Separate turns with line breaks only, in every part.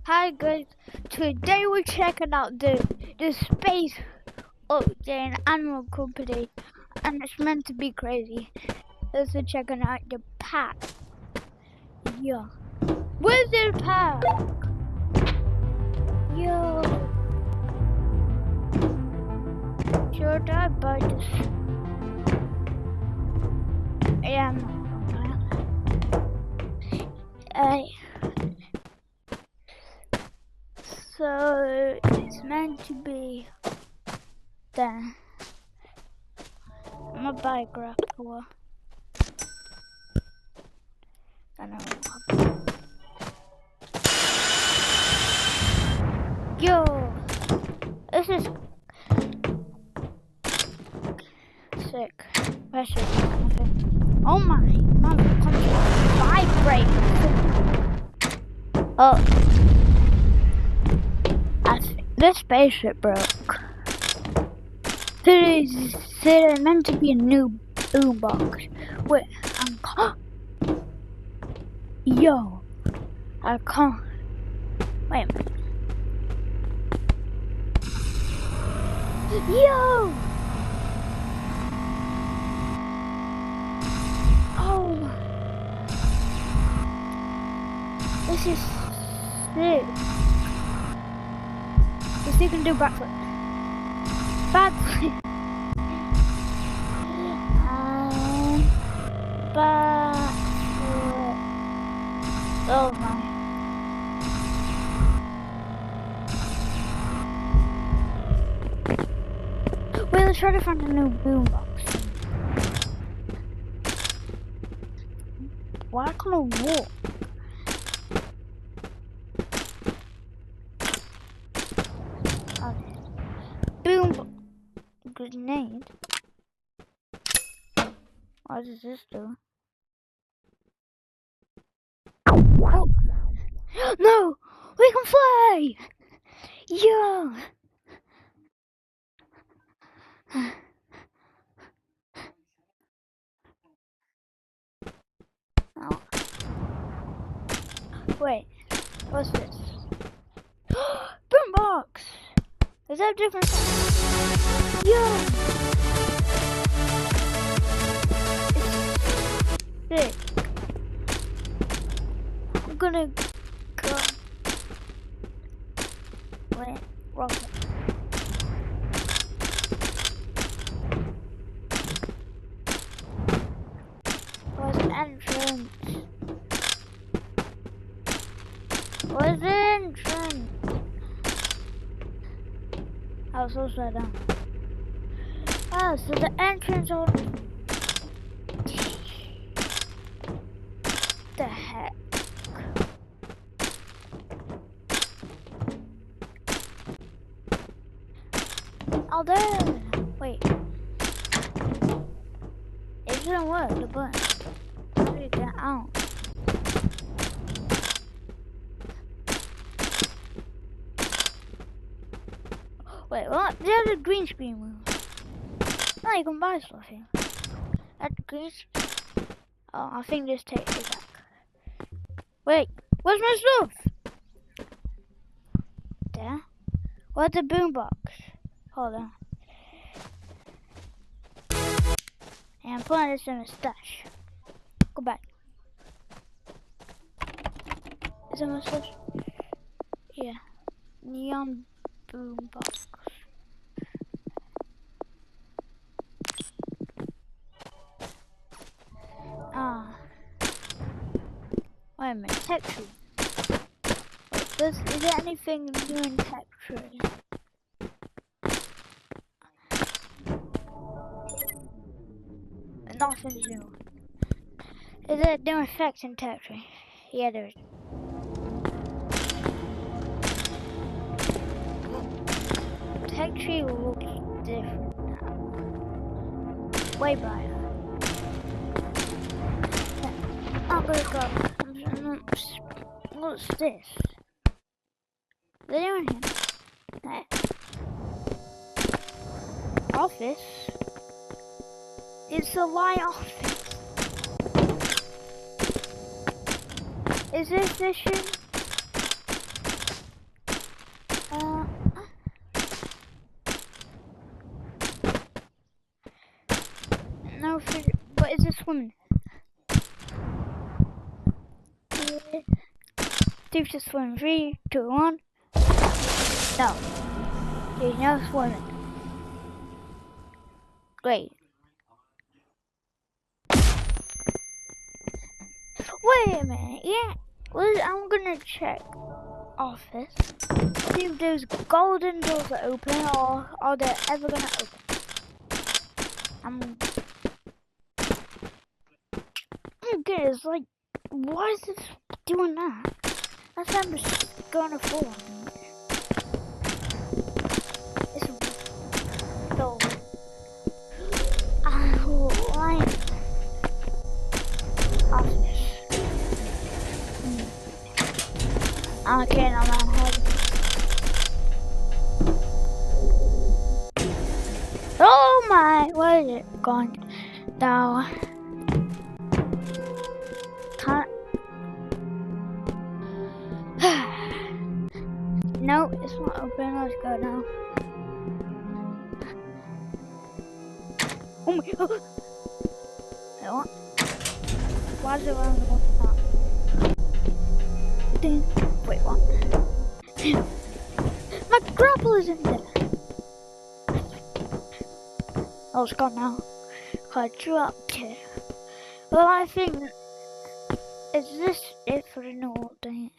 Hi guys, today we're checking out the space in Animal Company, and it's meant to be crazy. Let's checking out the pack. Yeah, Wizard Pack. Yo, should I buy this? Yeah, I'm not gonna. So it's meant to be there. I'm gonna buy a grapple. I know. Yo, this is sick. Oh my, my controller vibrates. Oh, this spaceship broke. There's meant to be a new boombox. Wait, yo, I can't. Wait a minute. Yo! Oh! This is sick. This thing can do backflip. Backflip. Backflip. Oh my. Wait, let's try to find a new boombox. Why can't I walk? Okay. Boom grenade. What does this do? Oh no! We can fly! Yeah! Oh. Wait, what's this? Boombox! Is that different? Yeah! It's sick. I'm gonna go. Wait, rocket. Where's the entrance? Where's the entrance? I was so upside down. Ah, so the entrance on. The heck? Oh, there! Wait. It didn't work, the button. How did it get out? Wait, what? There's a green screen move. No, you can buy stuff here. That green screen. Oh, I think this takes it back. Wait, where's my stuff? There. Where's the boombox? Hold on. And I'm putting this in a stash. Go back. Is it my stash? Yeah. Neon boombox. Ah. Wait a minute. Tech tree. Is there anything new in tech tree? Nothing new. Is there new effects in tech tree? Yeah, there is. Tech tree looks different now. Way brighter. I'm gonna go. What's this? They're in here. There. Office? It's a lie office. Is this mission? swimming. Steve's just swimming. 3, 2, 1. No. He's now swimming. Great. Wait a minute. Yeah. Well, I'm gonna check office. See if those golden doors are open or are they ever gonna open. I'm good. It's like, why is this doing that? That's why I'm just gonna fall. It's so. Like office. Okay, now I'm head. Oh my! Where is it gone? Now. Can't. No, it's not open. Let's go now. Oh my god! Wait, what? Why is it around the top? Wait, what? My grapple is in there! Oh, it's gone now. I dropped it. Well, I think. Is this it for the new update?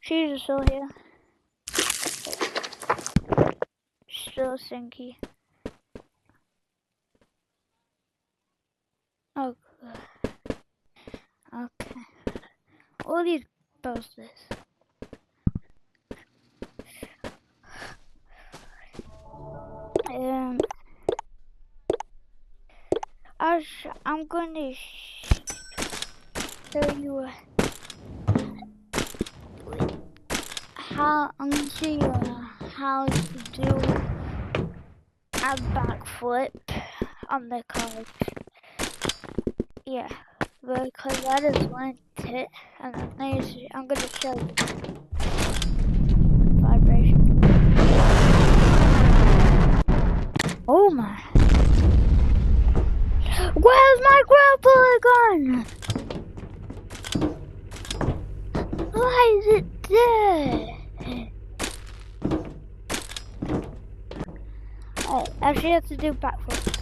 She's still here. Still sinky. Oh, okay. All these posters. I'm gonna show you how I'm gonna show you how to do a backflip on the card. Yeah, because I just went it, and I'm gonna show you vibration. Oh my! Where's my grapple gone? Why is it there? I actually have to do backflips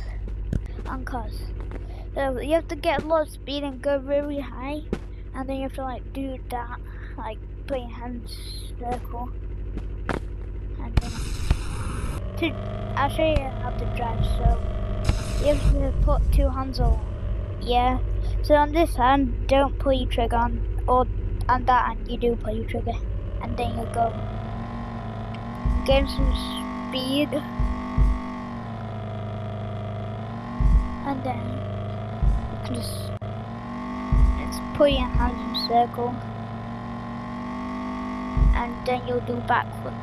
on cars. So you have to get a lot of speed and go really high, and then you have to like do that, like put your hands circle, and then I'll show you how to drive. So you have to put 2 hands on. Yeah. So on this hand, don't pull your trigger on, or on that hand you do pull your trigger, and then you go. Gain some speed, and then just put your hands in a circle, and then you'll do backflip.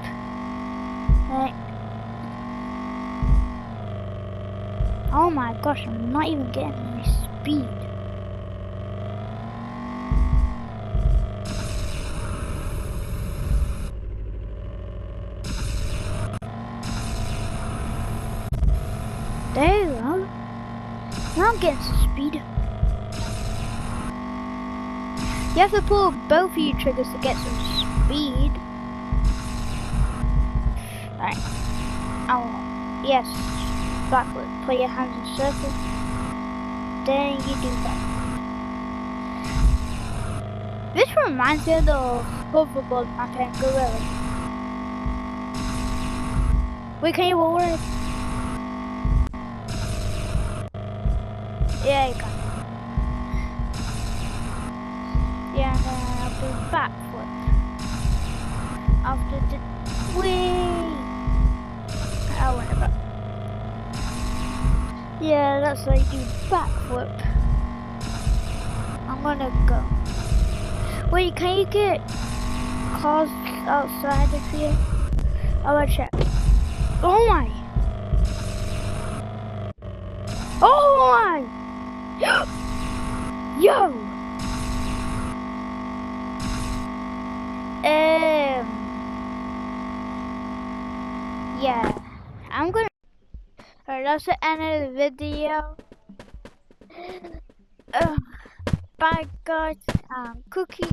Right. Oh my gosh, I'm not even getting any speed. There you go. Now I'm getting some speed. You have to pull both of your triggers to get some speed. Alright. Oh, yes. Backward. Put your hands in a circle. Then you do that. This reminds me of the hoverboard map in Gorilla. Wait, can you roll it? Yeah, you can. Yeah, and then I'll do backflip. After the whee! I went about. Yeah, that's how you do backflip. I'm gonna go. Wait, can you get cars outside of here? I wanna check. Oh my! Oh my! Yo! Yeah, I'm gonna. Alright, that's the end of the video. Uh, bye guys. Cookie